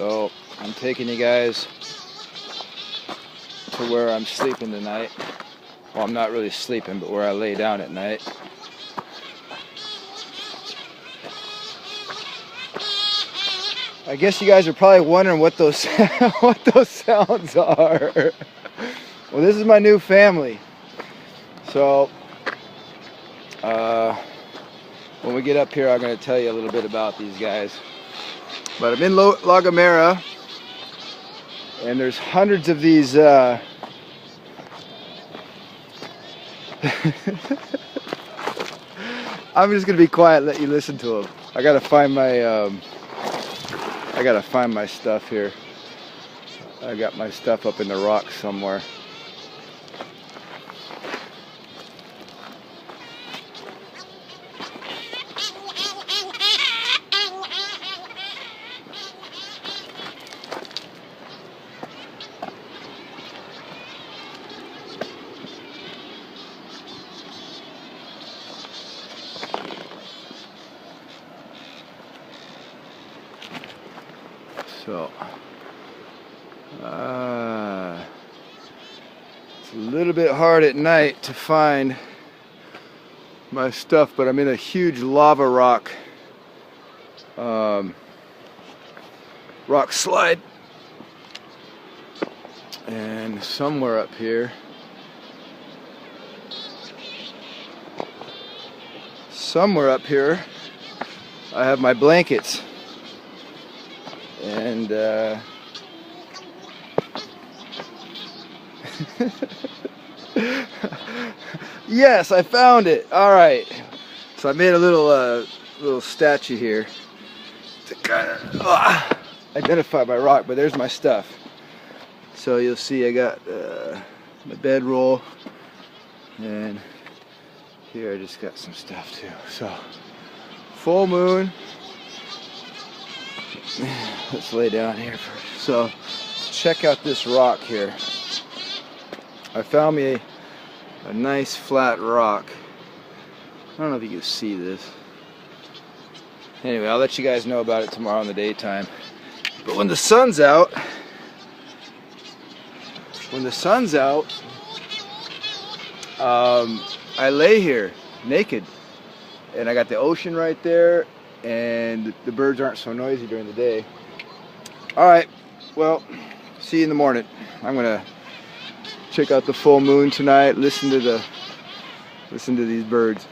So I'm taking you guys to where I'm sleeping tonight. Well, I'm not really sleeping, but where I lay down at night. I guess you guys are probably wondering what those what those sounds are. Well, this is my new family. So when we get up here, I'm going to tell you a little bit about these guys. But I'm in La Gomera, and there's hundreds of these I'm just going to be quiet and let you listen to them. I got to find my stuff here. I got my stuff up in the rocks somewhere. So, it's a little bit hard at night to find my stuff, but I'm in a huge lava rock slide, and somewhere up here, I have my blankets. And yes, I found it. All right. So I made a little statue here to kind of identify my rock, but there's my stuff. So you'll see I got my bedroll, and here I just got some stuff too. So full moon. Let's lay down here first. So check out this rock here. I found me a nice flat rock. I don't know if you can see this. Anyway, I'll let you guys know about it tomorrow in the daytime. But when the sun's out, I lay here naked, and I got the ocean right there, and the birds aren't so noisy during the day. Alright, well, see you in the morning. I'm gonna check out the full moon tonight, listen to these birds.